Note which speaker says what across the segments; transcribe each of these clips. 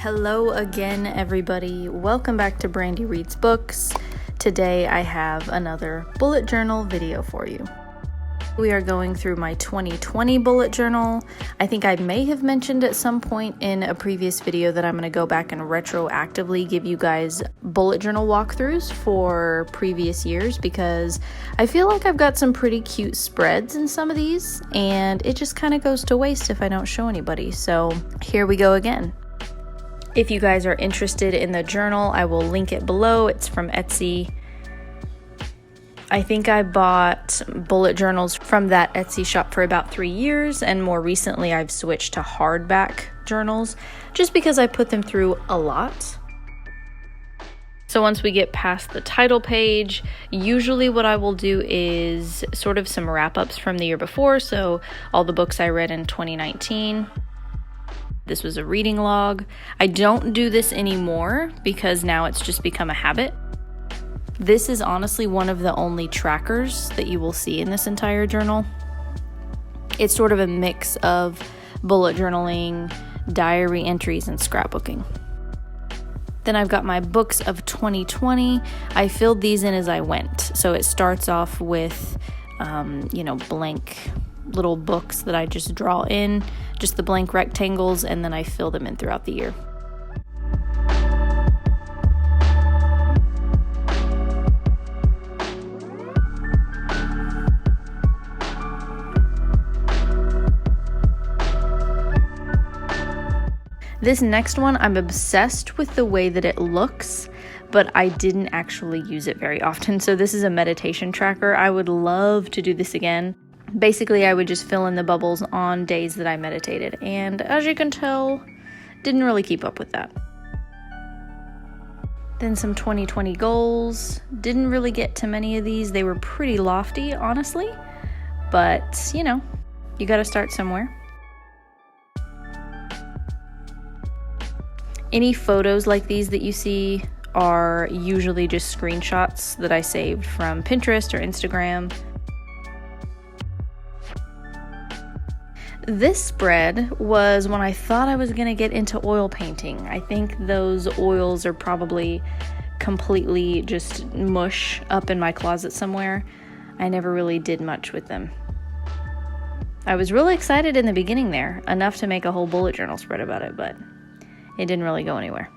Speaker 1: Hello again, everybody. Welcome back to Brandy Reads Books. Today I have another bullet journal video for you. We are going through my 2020 bullet journal. I think I may have mentioned at some point in a previous video that I'm going to go back and retroactively give you guys bullet journal walkthroughs for previous years because I feel like I've got some pretty cute spreads in some of these and it just kind of goes to waste if I don't show anybody. So here we go again. If you guys are interested in the journal, I will link it below. It's from Etsy. I think I bought bullet journals from that Etsy shop for about 3 years, and more recently I've switched to hardback journals just because I put them through a lot. So once we get past the title page, usually what I will do is sort of some wrap-ups from the year before, so all the books I read in 2019. This was a reading log. I don't do this anymore because now it's just become a habit. This is honestly one of the only trackers that you will see in this entire journal. It's sort of a mix of bullet journaling, diary entries, and scrapbooking. Then I've got my books of 2020. I filled these in as I went. So it starts off with, blank little books that I just draw in, just the blank rectangles, and then I fill them in throughout the year. This next one, I'm obsessed with the way that it looks, but I didn't actually use it very often. So this is a meditation tracker. I would love to do this again. Basically, I would just fill in the bubbles on days that I meditated. And as you can tell, didn't really keep up with that. Then some 2020 goals. Didn't really get to many of these. They were pretty lofty, honestly. But, you gotta start somewhere. Any photos like these that you see are usually just screenshots that I saved from Pinterest or Instagram. This spread was when I thought I was going to get into oil painting. I think those oils are probably completely just mush up in my closet somewhere. I never really did much with them. I was really excited in the beginning there, enough to make a whole bullet journal spread about it, but it didn't really go anywhere.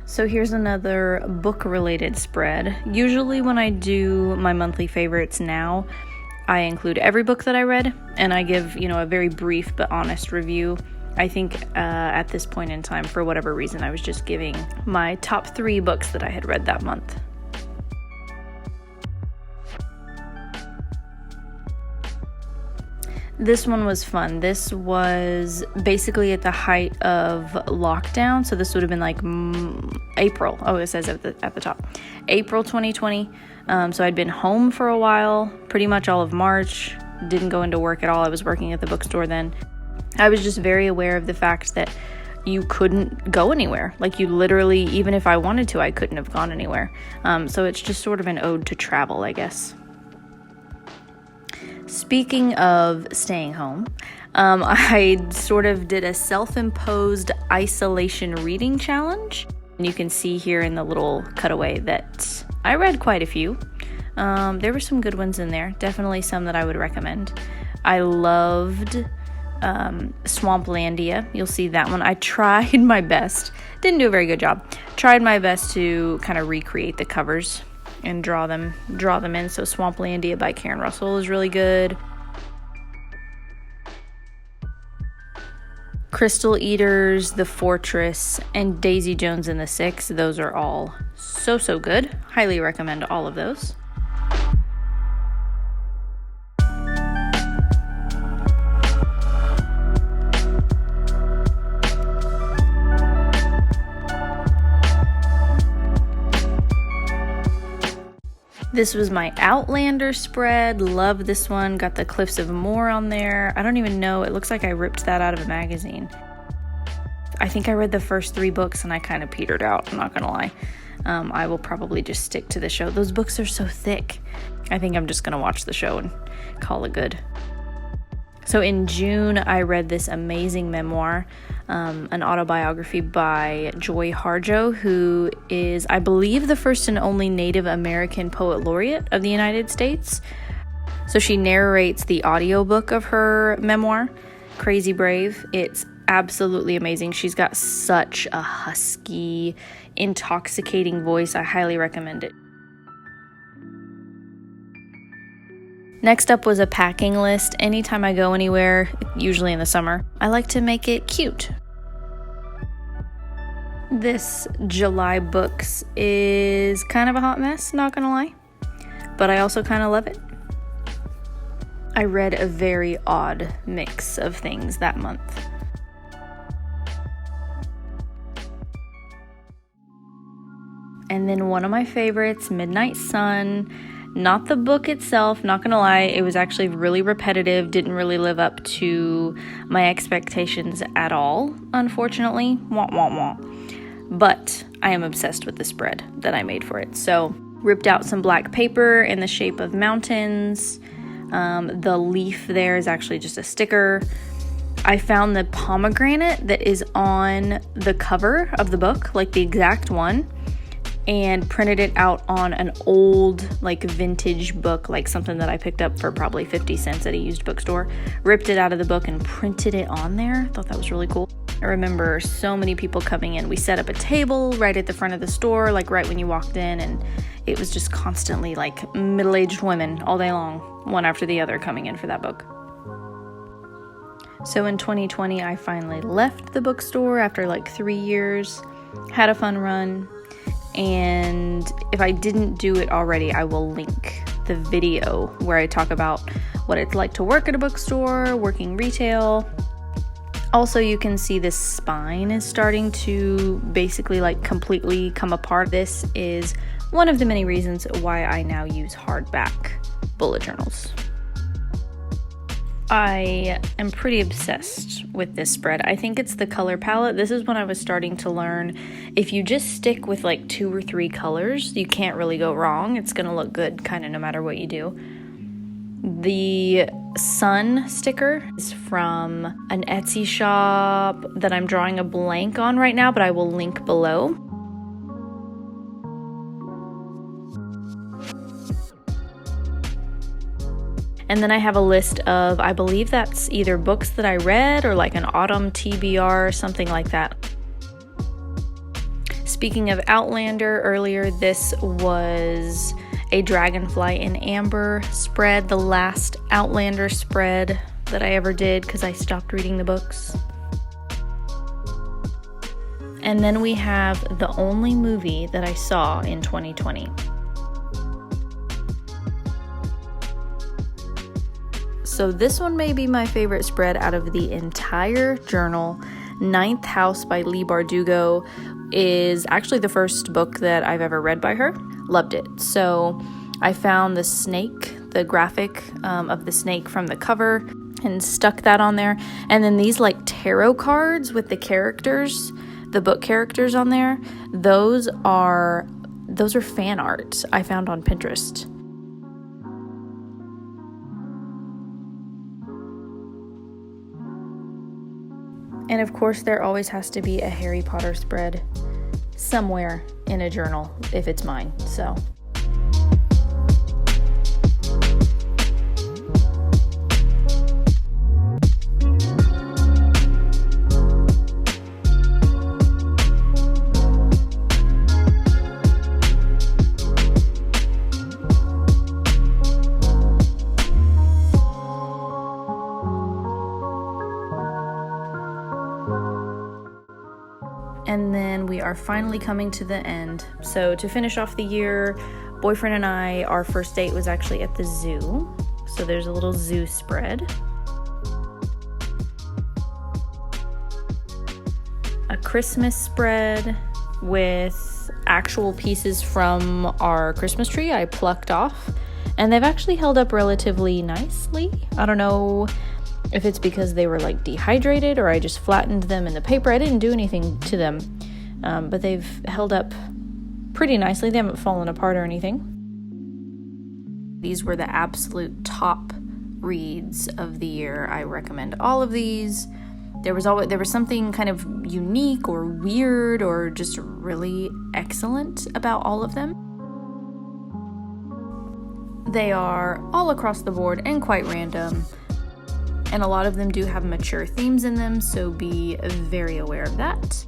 Speaker 1: So here's another book-related spread. Usually when I do my monthly favorites now, I include every book that I read, and I give, a very brief but honest review. I think at this point in time, for whatever reason, I was just giving my top 3 books that I had read that month. This one was fun. This was basically at the height of lockdown. So this would have been like April. Oh, it says at the top. April 2020. So I'd been home for a while, pretty much all of March. Didn't go into work at all. I was working at the bookstore then. I was just very aware of the fact that you couldn't go anywhere. Like you literally, even if I wanted to, I couldn't have gone anywhere. So it's just sort of an ode to travel, I guess. Speaking of staying home, I sort of did a self-imposed isolation reading challenge. And you can see here in the little cutaway that I read quite a few. There were some good ones in there. Definitely some that I would recommend. I loved Swamplandia. You'll see that one. I tried my best. Didn't do a very good job. Tried my best to kind of recreate the covers and draw them in. So Swamplandia by Karen Russell is really good. Crystal Eaters, The Fortress, and Daisy Jones and the Six. Those are all so good. Highly recommend all of those. This was my Outlander spread. Love this one. Got the Cliffs of Moher on there. I don't even know. It looks like I ripped that out of a magazine. I think I read the first 3 books and I kind of petered out, I'm not gonna lie. I will probably just stick to the show. Those books are so thick. I think I'm just going to watch the show and call it good. So in June, I read this amazing memoir, an autobiography by Joy Harjo, who is, I believe, the first and only Native American poet laureate of the United States. So she narrates the audiobook of her memoir, Crazy Brave. It's absolutely amazing. She's got such a husky, intoxicating voice. I highly recommend it. Next up was a packing list. Anytime I go anywhere, usually in the summer, I like to make it cute. This July books is kind of a hot mess, not gonna lie, but I also kind of love it. I read a very odd mix of things that month. And then one of my favorites, Midnight Sun. Not the book itself, not gonna lie, it was actually really repetitive, didn't really live up to my expectations at all, unfortunately. Wah, wah, wah. But I am obsessed with the spread that I made for it. So, ripped out some black paper in the shape of mountains. The leaf there is actually just a sticker. I found the pomegranate that is on the cover of the book, like the exact one, and printed it out on an old, like, vintage book, like something that I picked up for probably 50 cents at a used bookstore. Ripped it out of the book and printed it on there. Thought that was really cool. I remember so many people coming in. We set up a table right at the front of the store, like right when you walked in, and it was just constantly like middle-aged women all day long, one after the other, coming in for that book. So in 2020, I finally left the bookstore after like 3 years, had a fun run. And if I didn't do it already, I will link the video where I talk about what it's like to work at a bookstore, working retail. Also, you can see this spine is starting to basically like completely come apart. This is one of the many reasons why I now use hardback bullet journals. I am pretty obsessed with this spread. I think it's the color palette. This is when I was starting to learn if you just stick with like 2 or 3 colors, you can't really go wrong. It's going to look good kind of no matter what you do. The sun sticker is from an Etsy shop that I'm drawing a blank on right now, but I will link below. And then I have a list of, I believe that's either books that I read or like an autumn TBR or something like that. Speaking of Outlander, earlier this was a Dragonfly in Amber spread, the last Outlander spread that I ever did because I stopped reading the books. And then we have the only movie that I saw in 2020. So this one may be my favorite spread out of the entire journal. Ninth House by Leigh Bardugo is actually the first book that I've ever read by her. Loved it. So I found the snake, the graphic of the snake from the cover, and stuck that on there. And then these like tarot cards with the characters, the book characters on there, those are fan art I found on Pinterest. And of course, there always has to be a Harry Potter spread somewhere in a journal if it's mine. So and then we are finally coming to the end. So to finish off the year, boyfriend and I, our first date was actually at the zoo. So there's a little zoo spread. A Christmas spread with actual pieces from our Christmas tree I plucked off. And they've actually held up relatively nicely. I don't know if it's because they were like dehydrated or I just flattened them in the paper. I didn't do anything to them, but they've held up pretty nicely. They haven't fallen apart or anything. These were the absolute top reads of the year. I recommend all of these. There was something kind of unique or weird or just really excellent about all of them. They are all across the board and quite random, and a lot of them do have mature themes in them, so be very aware of that.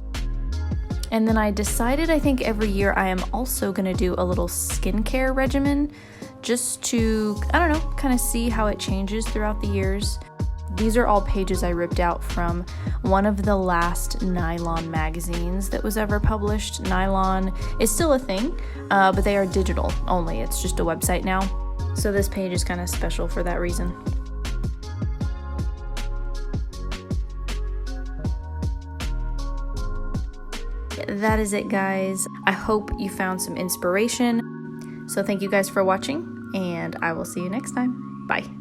Speaker 1: And then I decided, I think every year I am also going to do a little skincare regimen just to, I don't know, kind of see how it changes throughout the years. These are all pages I ripped out from one of the last Nylon magazines that was ever published. Nylon is still a thing, but they are digital only. It's just a website now. So this page is kind of special for that reason. That is it, guys. I hope you found some inspiration. So thank you guys for watching, and I will see you next time. Bye.